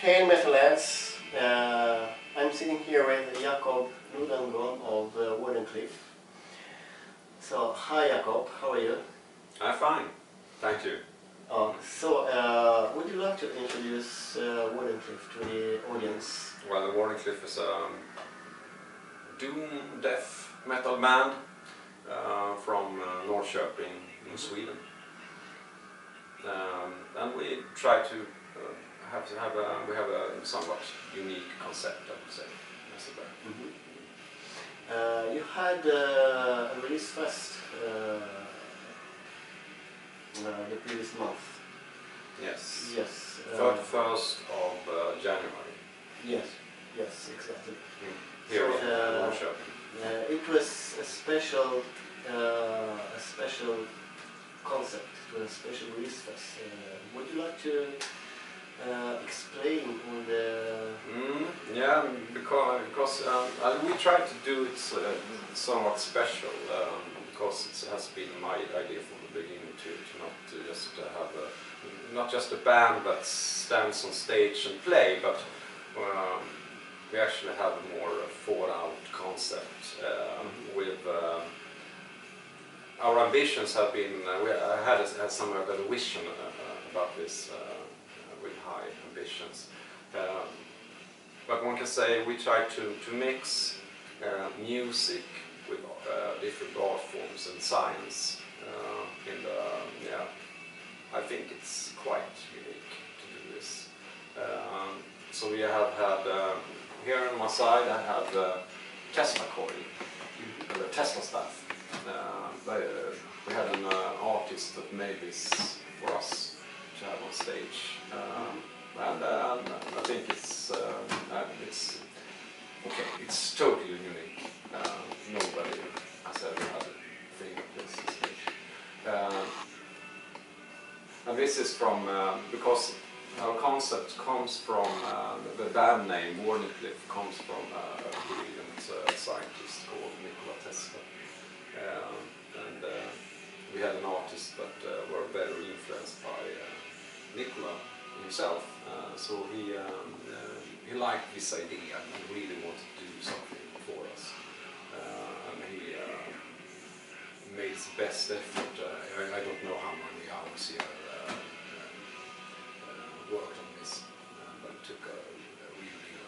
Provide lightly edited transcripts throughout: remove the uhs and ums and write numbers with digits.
Hey Metalheads, I'm sitting here with Jakob of Wardenclyffe. So, hi Jakob, how are you? I'm fine, thank you. Would you like to introduce Wardenclyffe to the audience? Well, the Wardenclyffe is a doom death metal band from Norrköping in Sweden. And we try to have a somewhat unique concept, I would say. You had a release fest the previous month. Yes. Yes. 31st of January. Yes. Yes, exactly. Here in Norrköping. It was a special concept, a special release fest. Would you like to explain on the? Yeah, because we try to do it somewhat special because it has been my idea from the beginning to not just have not just a band that stands on stage and play, but we actually have a more thought-out concept with. Our ambitions have been. I had some of a vision about this with high ambitions, but one can say we try to mix music with different art forms and science. I think it's quite unique to do this. So we have had here on my side. I have Tesla coil, the Tesla stuff. We had an artist that made this for us to have on stage, and I think it's okay. It's totally unique. Nobody has ever had a thing like this on stage, and this is from because our concept comes from the band name Wardenclyffe comes from a brilliant scientist called Nikola Tesla. And we had an artist that were very influenced by Nikola himself, so he liked this idea and really wanted to do something for us, and he made his best effort. I don't know how many hours he worked on this, but it took a really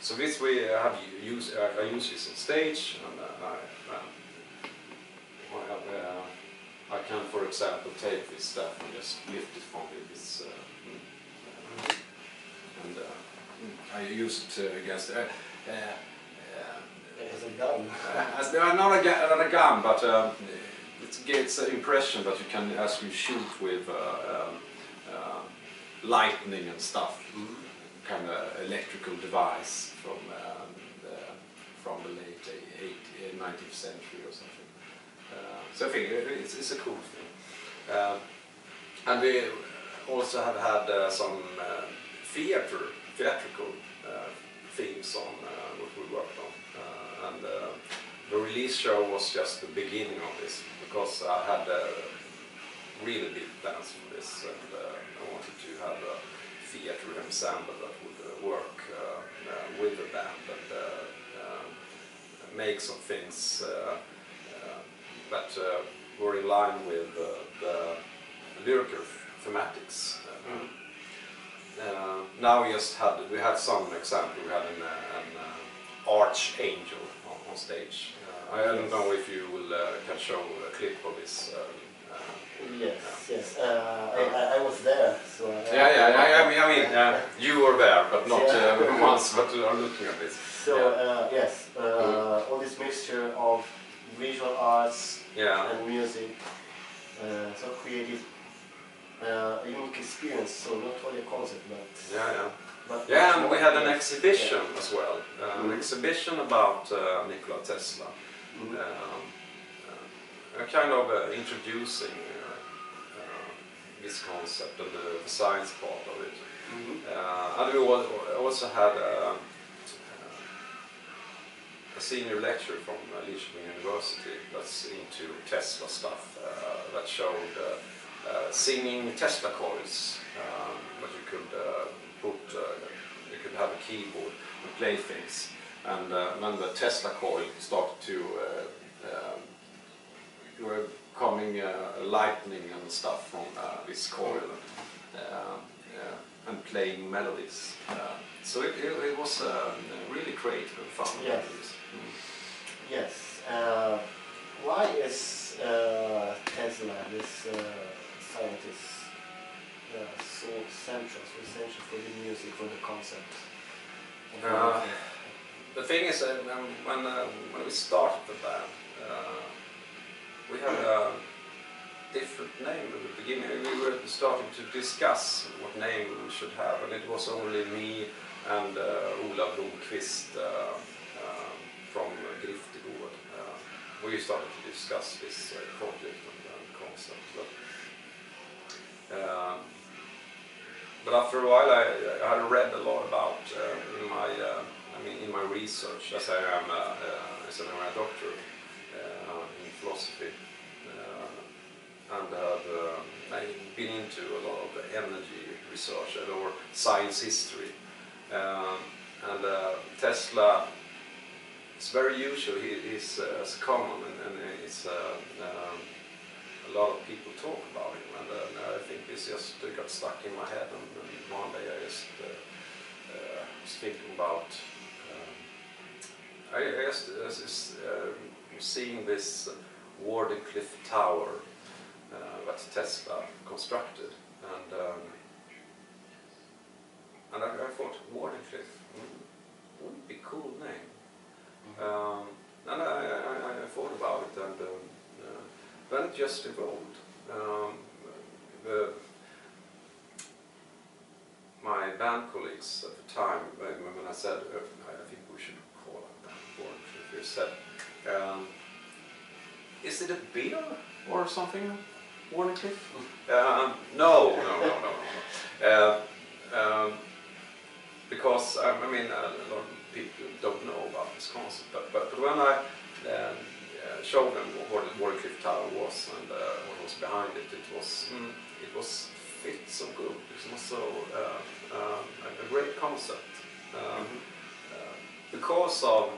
so this we have used. I use this on stage, and I can, for example, take this stuff and just lift it from this, and I use it against. As a gun. Not a gun, but it gets an impression that you can actually shoot with lightning and stuff. Kind of electrical device from the late 19th century or something. So I think it's a cool thing. And we also have had some theatrical themes on what we worked on. And the release show was just the beginning of this, because I had really big plans for this, and I wanted to have a theatre ensemble that would work with the band and make some things that were in line with the lyrical thematics. Now we had some example. We had an archangel on stage. I don't know if you will can show a clip of this. Yes. I was there. So I mean, you were there, but not once, but are looking at this. So yes, all this mixture of visual arts and music, so creative, a unique experience. So not only a concert, but and we had an exhibition as well. An exhibition about Nikola Tesla. Kind of introducing this concept and the science part of it. And we also had a senior lecturer from Linköping University that's into Tesla stuff that showed singing Tesla coils, what you could you could have a keyboard and play things. And when the Tesla coil started to were coming lightning and stuff from this coil and playing melodies. So it was really creative and fun. Yes. Yes. Why is Tesla, this scientist, so essential for the music, for the concept? The thing is, when we started the band, we had a different name at the beginning. We were starting to discuss what name we should have, and it was only me and Wardenclyffe from Griftegård. We started to discuss this project and concept. But after a while, I had read a lot about in my research, as I am a doctor in philosophy, and I've been into a lot of energy research or science history. And Tesla, it's very usual. It's common, and it's a lot of people talk about him. And I think it's just got stuck in my head. And one day I just was thinking about. I just seeing this Wardenclyffe tower that Tesla constructed, and I thought Wardenclyffe wouldn't be a cool name. And I thought about it, and then it just evolved. My band colleagues at the time, when I said I think we should call it Wardenclyffe, they said, "Is it a beer or something, Wardenclyffe?" No. Because a lot of people don't know about this concept. But when I showed them what Wardenclyffe Tower was and what was behind it, it was fit so good. It was so a great concept because of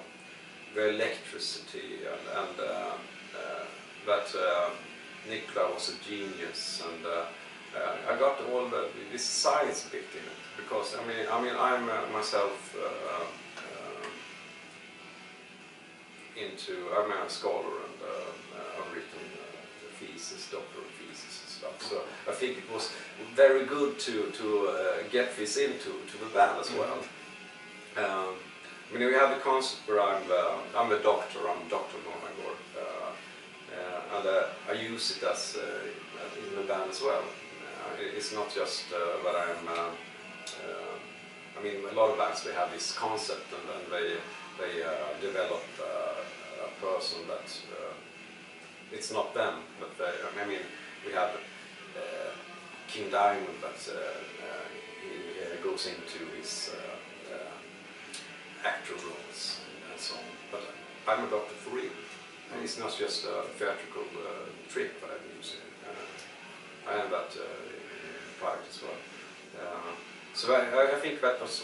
the electricity and that Nikola was a genius, and I got all this science bit in it, because I'm myself I'm a scholar, and I've written doctoral thesis and stuff. So I think it was very good to get this into the band as well. We have the concept where I'm the doctor. I'm Dr. Norrköping, and I use it as in the band as well. It's not just that I'm. A lot of bands, they have this concept, and then they develop a person that it's not them, but we have King Diamond, that he goes into his actor roles and so on. But I'm a doctor for real. And it's not just a theatrical trick that I'm using. I am that in private as well. So I think that was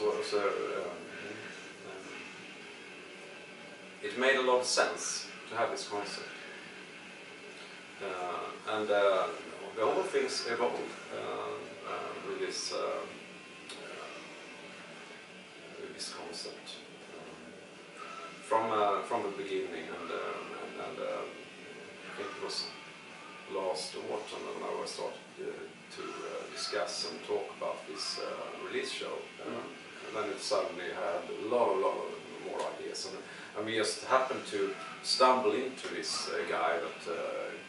it made a lot of sense to have this concept. And the whole thing's evolved with this concept from the beginning, and I think it was last autumn when I started to discuss and talk about this release show. And then it suddenly had a lot of more ideas, and we just happened to stumble into this guy that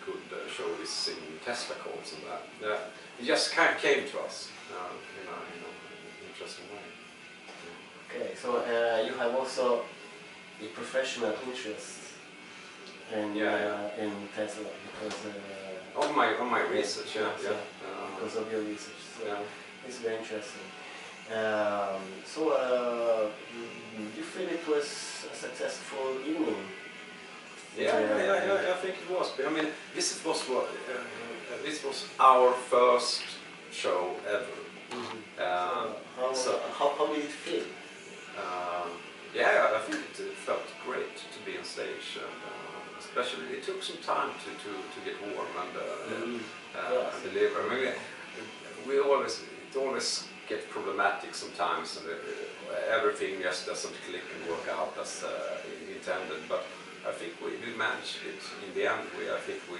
could show this in Tesla codes, and that it just kind of came to us in an interesting way. Okay, so you have also a professional interest in Tesla, because on my research, because of your research. So it's very interesting. You feel it was a successful evening? I think it was. This was our first show ever. How did it feel? Yeah, I think it felt great to be on stage, and especially it took some time to get warm and deliver. I mean, it always gets problematic sometimes, and everything just doesn't click and work out as intended. But I think we managed it in the end. I think we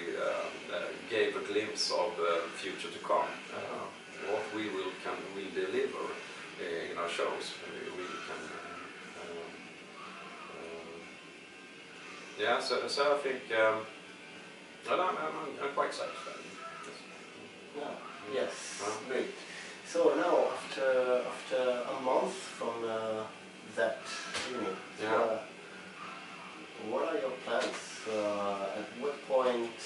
gave a glimpse of the future to come. What we will deliver in our shows. We really can. Yeah, so I think I'm quite satisfied. Yes, great. So now, after a month from that evening, what are your plans? At what point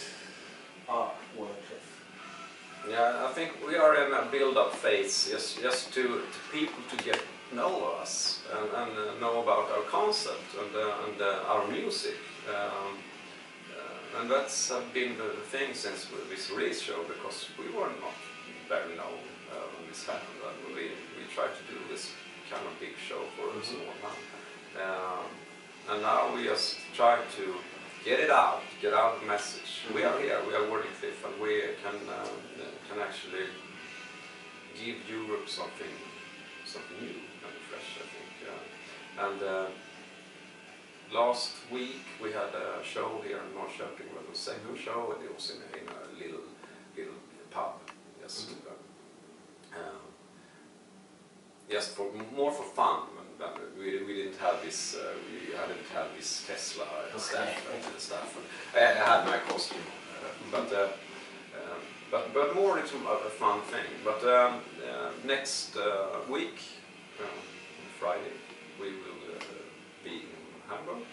are Wardenclyffe? Yeah, I think we are in a build-up phase, just to people to get know us and know about our concept and our music. And that's been the thing since this release show, because we were not very known when this happened. And we tried to do this kind of big show for a small man. And now we just try to get out the message. We are here, we are Wardenclyffe, and we can actually give Europe something new and fresh, I think. And last week we had a show here in Norrköping, it was the second show, and it was in a little pub. Just more for fun. We didn't have this. We hadn't had this Tesla staff. I had my costume, but more into a fun thing. But next week, Friday, we will be in Hamburg.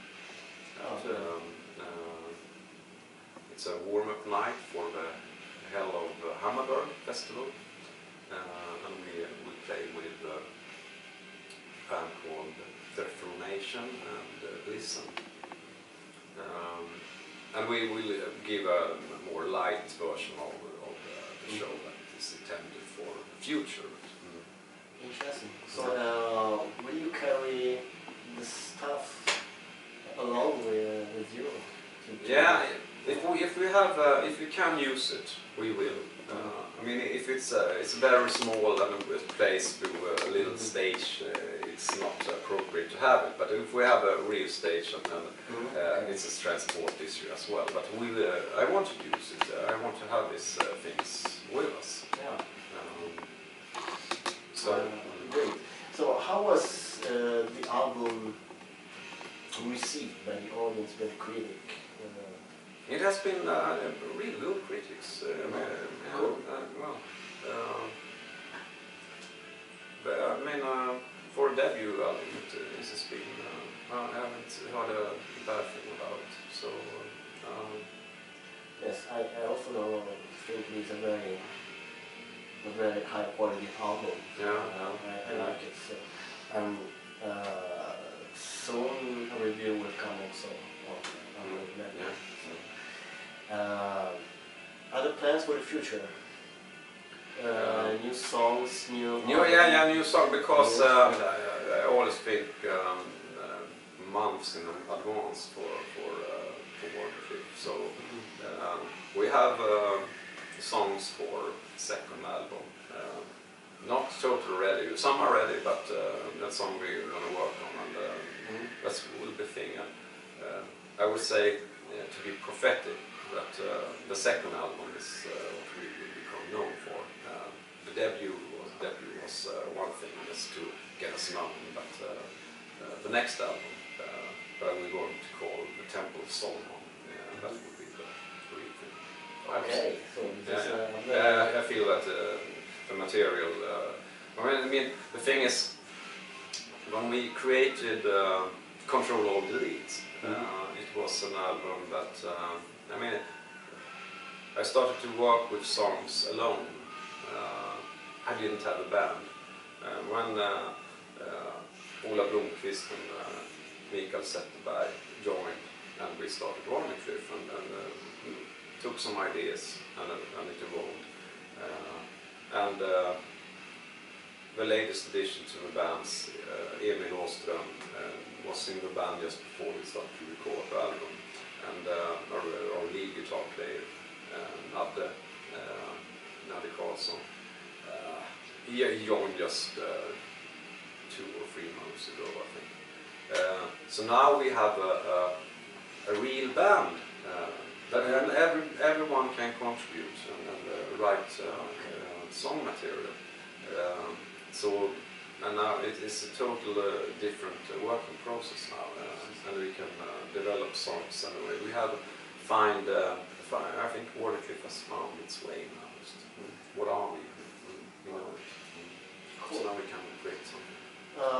It's a warm-up night for the Hell of Hammerberg festival, and we play with a band called Nation and Listen. And we will give a more light version of the show that is intended for the future. Interesting. So will you carry the stuff along with you? Yeah, if we can use it, we will. I mean, if it's very small and a place with a little stage, it's not appropriate to have it. But if we have a real stage, and it's a transport issue as well. But I want to use it. I want to have these things with us. Yeah. So great. So how was the album received by the audience, by the critic? It has been really good critics. For a debut album, it has been. I haven't heard a bad thing about it. So. Yes, I also think it's a very high quality album. I like it. So, and soon a review will come also on the net. Other plans for the future? New songs, new song, because I always think months in advance for Wardenclyffe. So we have songs for second album. Not totally ready. Some are ready, but that's song we're going to work on, and that's will be thing. I would say to be prophetic that the second album is what we will become known for. The debut was one thing, just to get us known, but the next album we're going to call The Temple of Solomon. That would be the real thing. Okay, so I feel that the material. I mean, the thing is, when we created Control All Delete, it was an album that I started to work with songs alone. I didn't have a band. When Ola Blomqvist and Mikael Zetterberg joined, and we started Wardenclyffe, and took some ideas and it evolved. and the latest addition to the bands, Emil Åström, was in the band just before we started to record the album, and our lead guitar player, Nadde Karlsson, he joined just 2 or 3 months ago, I think. So now we have a real band that everyone can contribute and write song material. And now it is a total different working process now, and we can develop songs anyway. We have I think Wardenclyffe has found its way now. What are we? You know, cool. So now we can create something.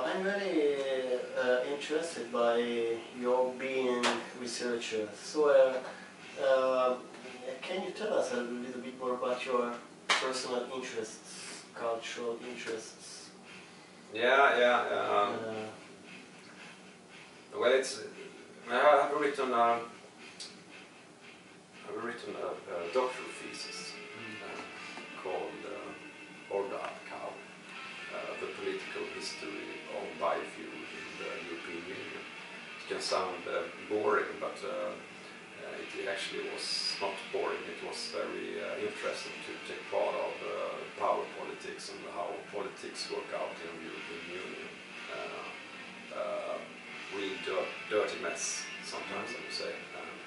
I'm really interested by your being researcher. So can you tell us a little bit more about your personal interests, cultural interests? Well, I have written a doctoral thesis called the political history of biofuel in the European Union. It can sound boring, but it actually was not boring. It was very interesting to take part of power politics and how politics work out in the European Union. Really dirty mess sometimes, I would say, and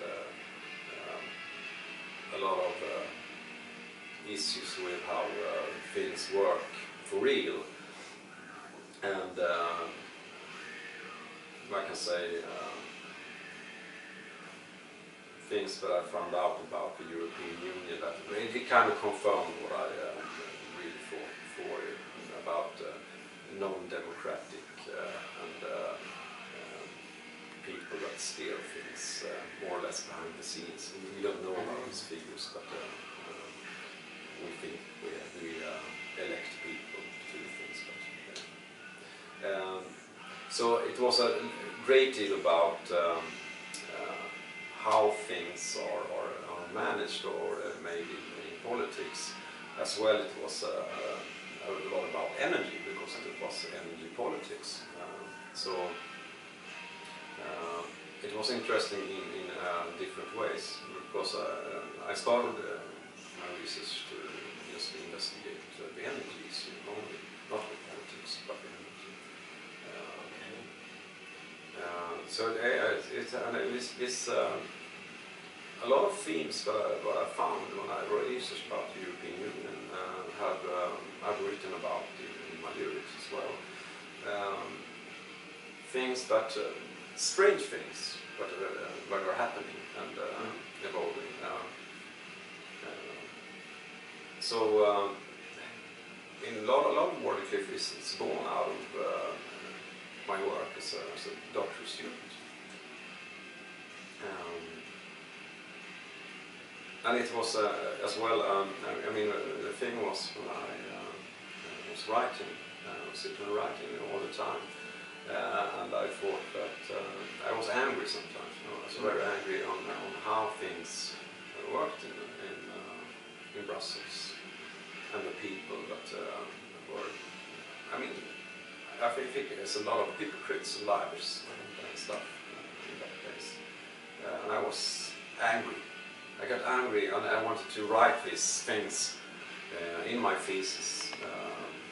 a lot of issues with how things work for real. And I can say things that I found out about the European Union that it kind of confirmed what I really thought before about non-democratic and people that steer things more or less behind the scenes. We don't know about these figures, but we think we elect people to do things. So it was a great deal about how things are managed or made in politics. As well, it was a lot about energy, because it was energy politics. It was interesting in different ways, because I started my research to just investigate the energy issue only, not the politics, but the energy. So it's a lot of themes that I found when I researched about the European Union I've written about in my lyrics as well. Things that strange things that are happening and evolving. In a lot of Wardenclyffe is born out of my work as a doctoral student. And it was as well, I mean, the thing was when I was writing, I was sitting and writing all the time, and I thought that I was angry sometimes. You know, I was very angry on how things worked in Brussels, and the people that were, I mean, I think there's a lot of hypocrites and liars and stuff in that place. And I was angry. I got angry and I wanted to write these things in my thesis.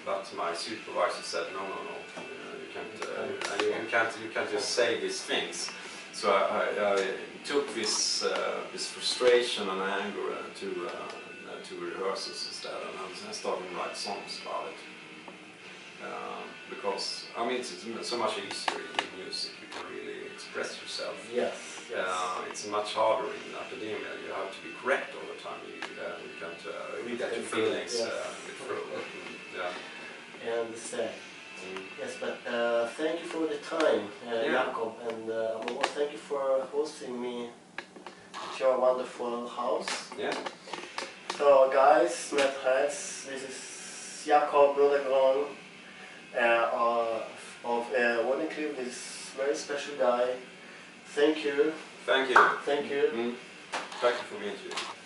But my supervisor said, no, you can't just say these things. So I took this frustration and anger to rehearsals instead, and I started to write songs about it. Because I mean, it's so much easier in music. You can really express yourself. Yes. It's much harder in academia. You have to be correct all the time. You can't get your feelings through. I understand. Yes, but thank you for the time, Jakob, and thank you for hosting me at your wonderful house. Yeah. So, guys, this is Jakob Nordegran of Wardenclyffe, this very special guy. Thank you. Thank you. Thank you. Thank you for being here.